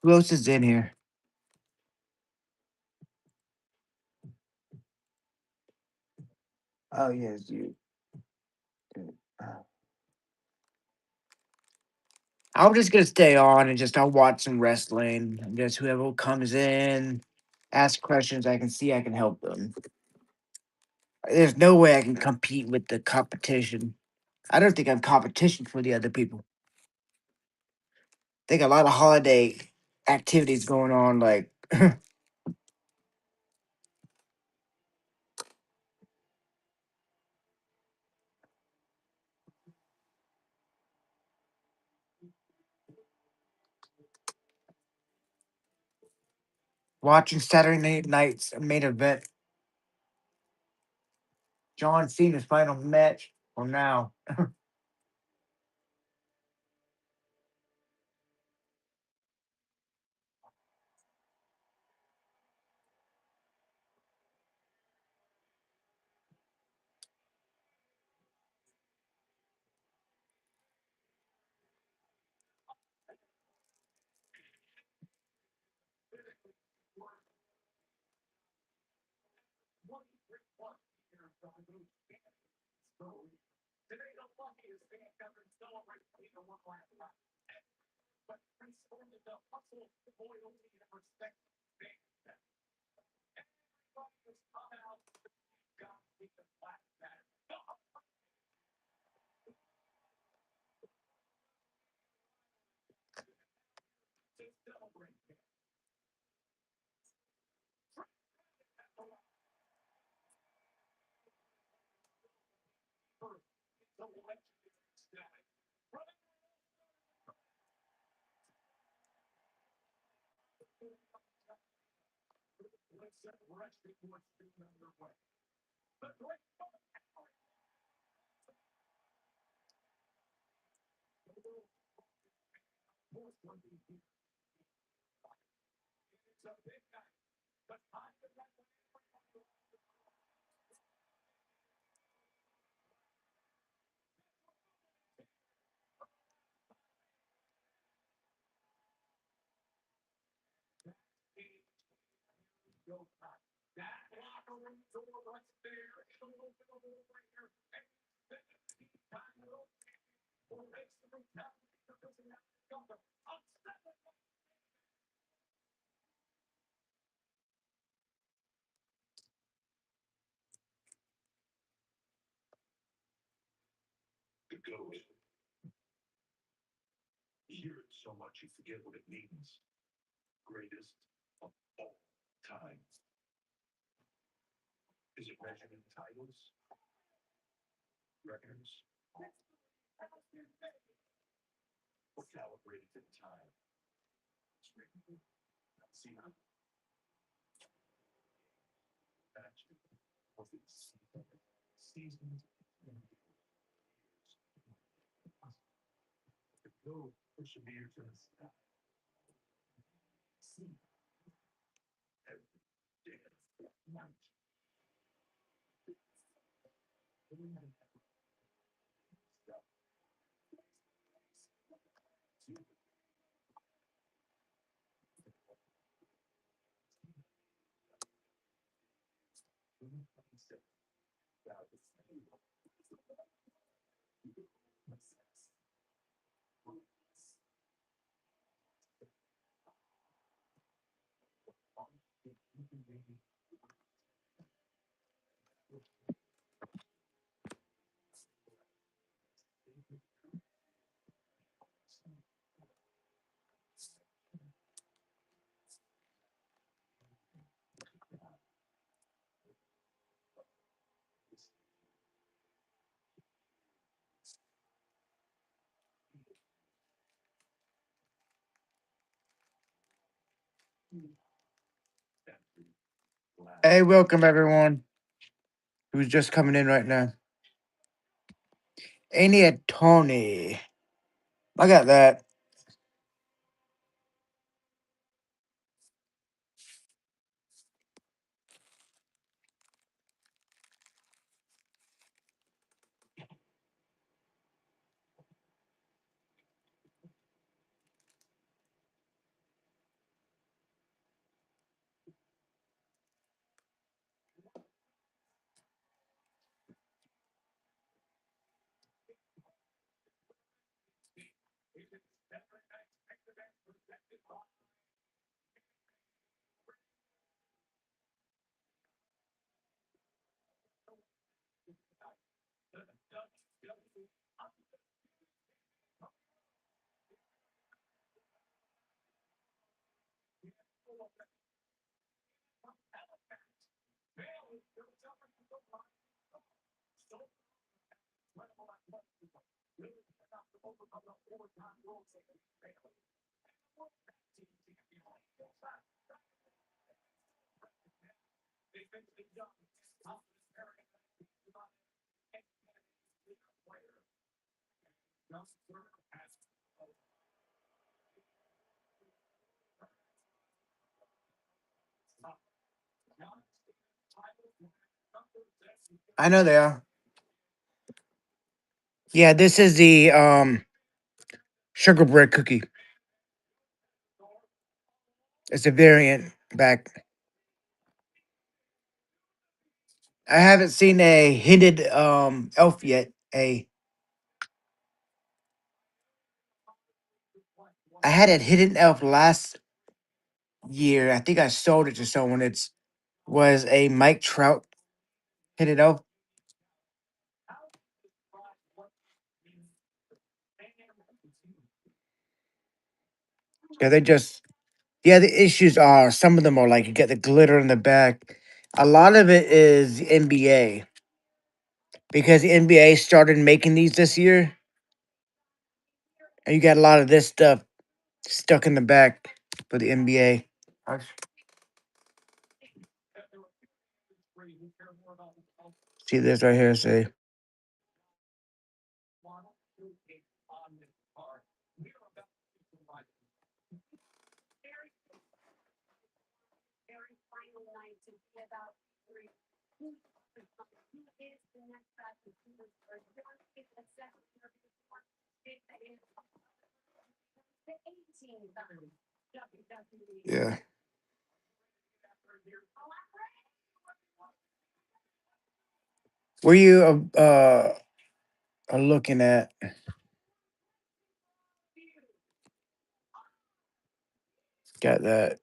Who else is in here? Oh yes, you. I'm just gonna stay on and just I'll watch some wrestling. And just whoever comes in, ask questions. I can see I can help them. There's no way I can compete with the competition. I don't think I'm competition for the other people. Think a lot of holiday activities going on, like watching Saturday night's main event. John Cena's final match for now.
The GOAT. You hear it so much you forget what it means. Greatest of all time. Is it measured in titles? Records? Or calibrated in time? See how magic of its seasons and years. The GOAT perseveres in the sky. See every day and night.
Hey, welcome everyone who's just coming in right now. Ania Tony. I got that. I know they are. Yeah, this is the sugar bread cookie. It's a variant back. I haven't seen a hinted elf yet. I had a hidden elf last year. I think I sold it to someone. It's was a Mike Trout hidden elf. Yeah, they just yeah. The issues are some of them are like you get the glitter in the back. A lot of it is the NBA because the NBA started making these this year, and you got a lot of this stuff stuck in the back for the NBA. See this right here. Say yeah. Were you are looking at? Got that.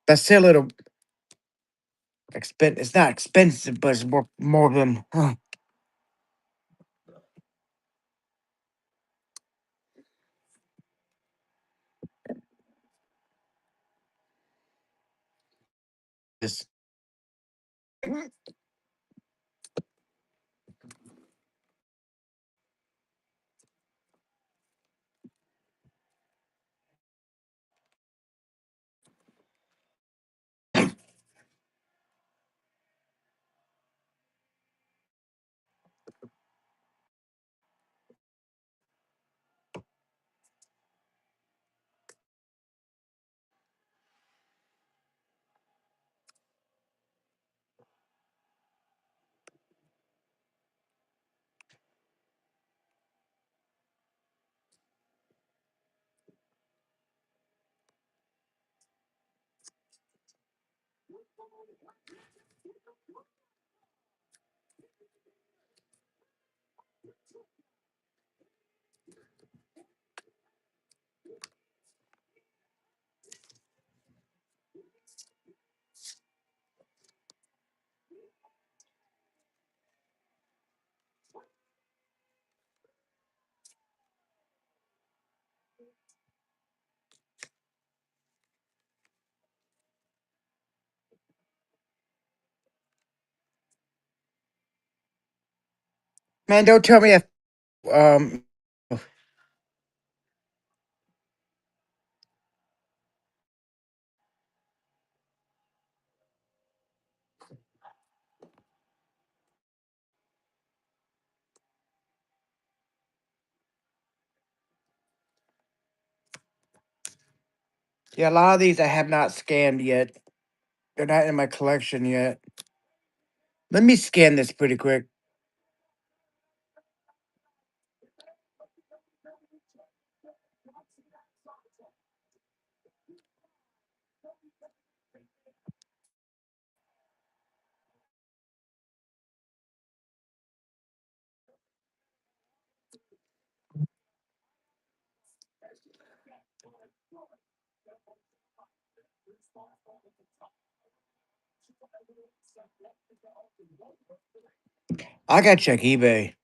That's still a little expensive. It's not expensive, but it's more than this. Man, don't tell me if um. Yeah, a lot of these I have not scanned yet. They're not in my collection yet. Let me scan this pretty quick. I gotta check eBay.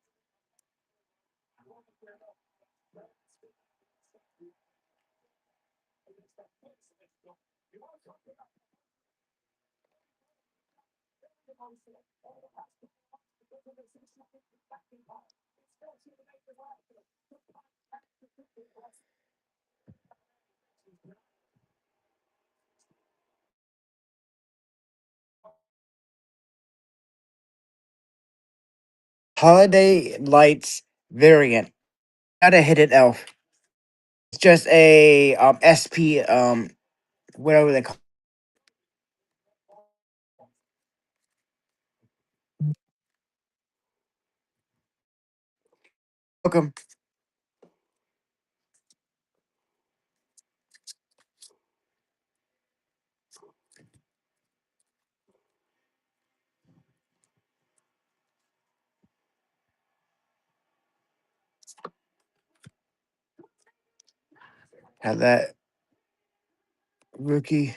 Holiday Lights variant. Gotta hit it, Elf. It's just a SP whatever they call. Welcome. Have that rookie.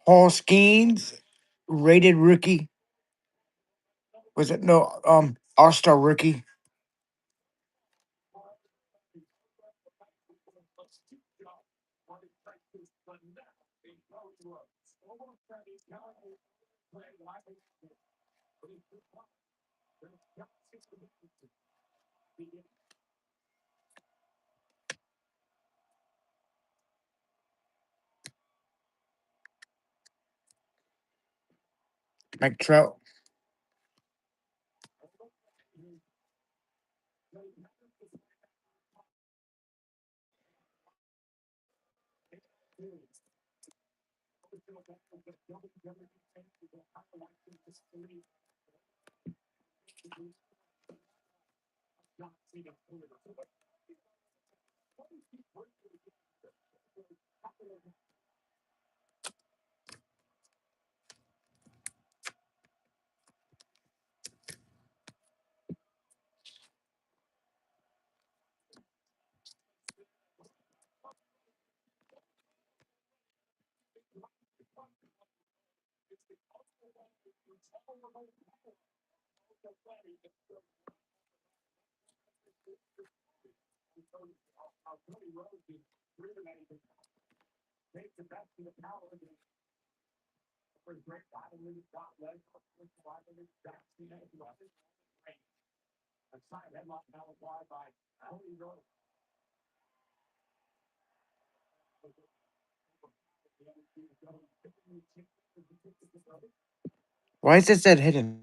Paul Skeens, rated rookie. Was it no All Star rookie? Mike Trout. Why is it said hidden?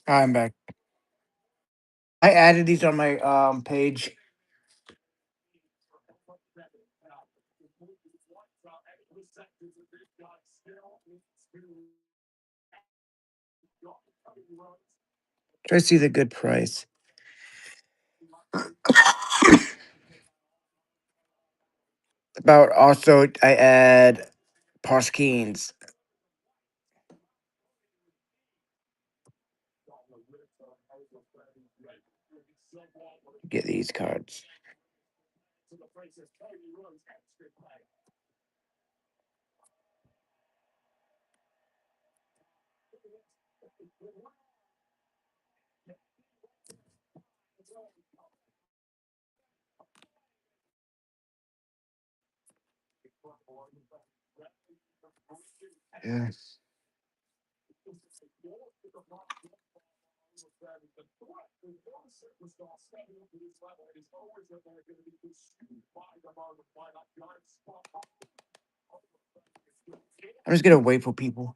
I'm back. I added these on my page. Try to see the good price. About also, I add Parskeens. Get these cards. Yeah. I'm just gonna wait for people.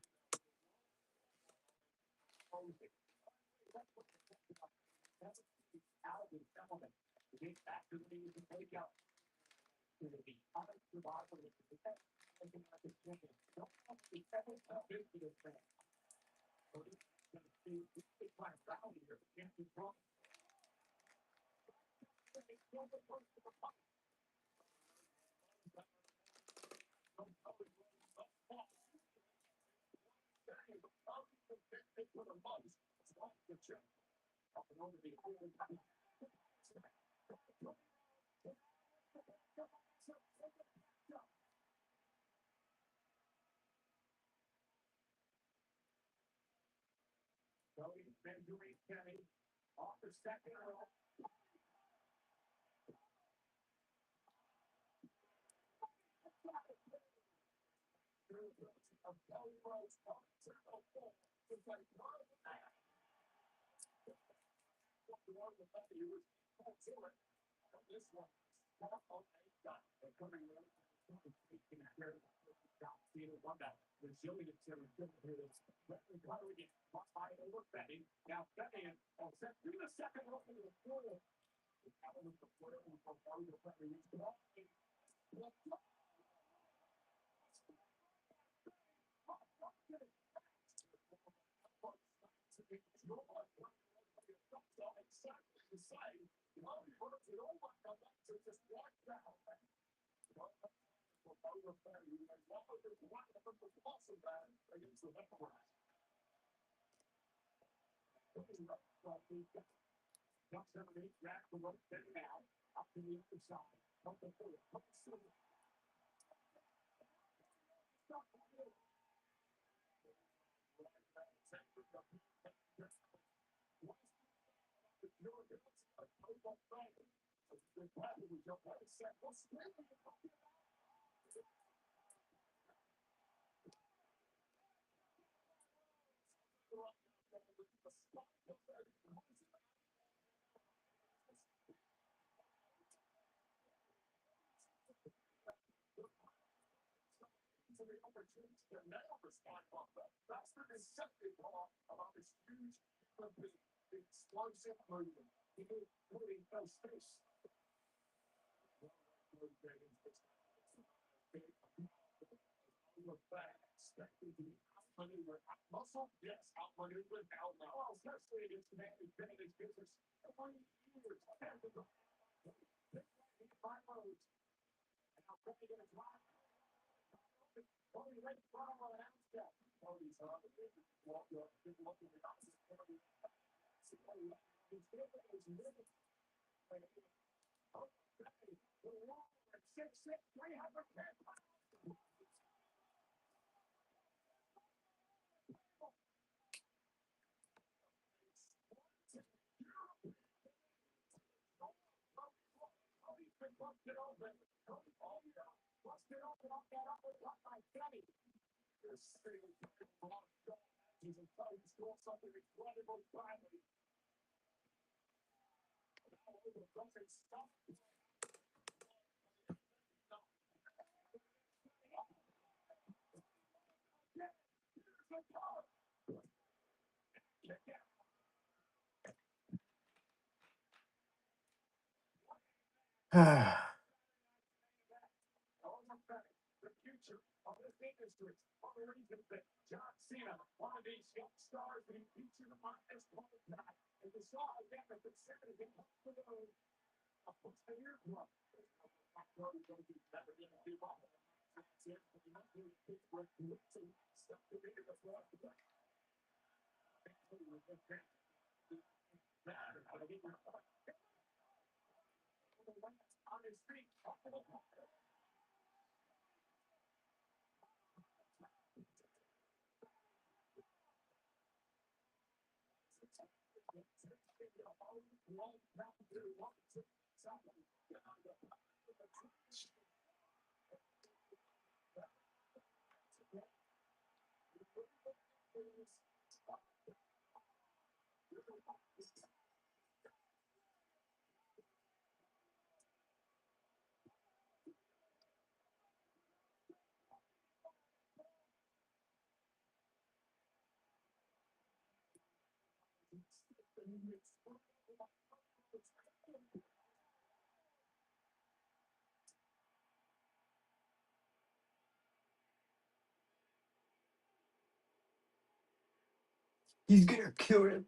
He's gonna kill him.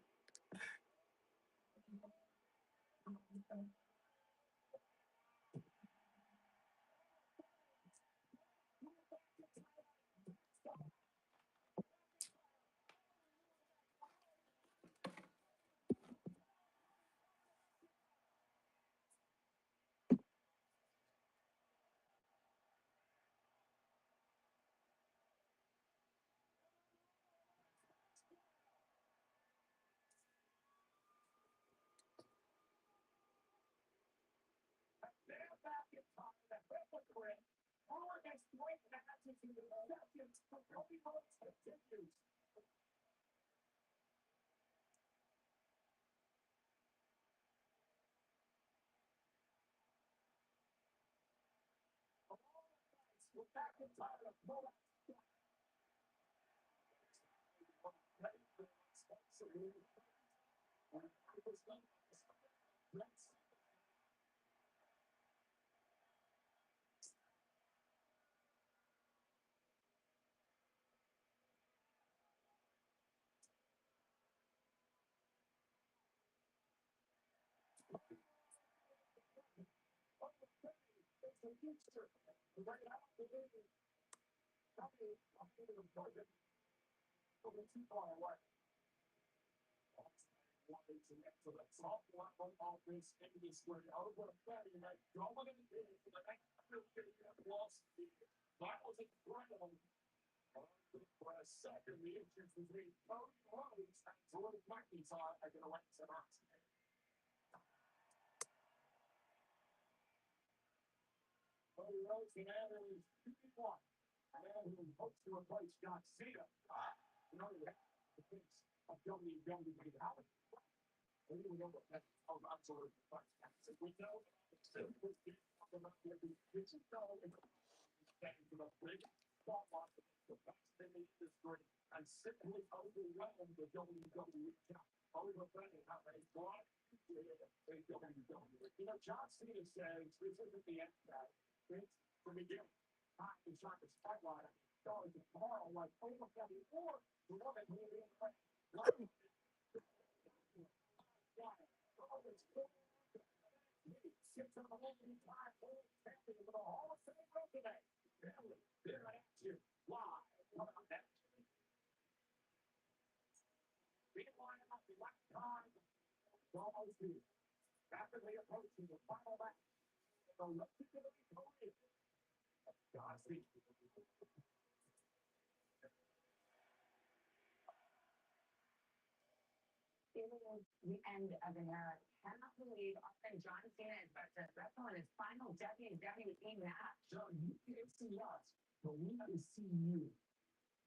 The end of an era. Cannot believe Austin John Cena is about to wrestle in his final WWE match.
So you can't see us, but we can see you.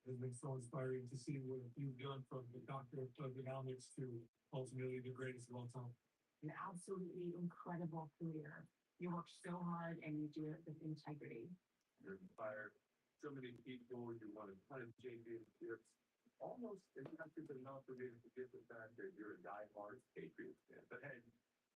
It's been so inspiring to see what you've done from the doctor of ergonomics to ultimately the greatest of all time.
An absolutely incredible career. You work so hard and you do it with integrity.
You're inspired so many people, you want to kind of championships. Almost enough for me to forget the fact that you're a diehard Patriots fan. But hey,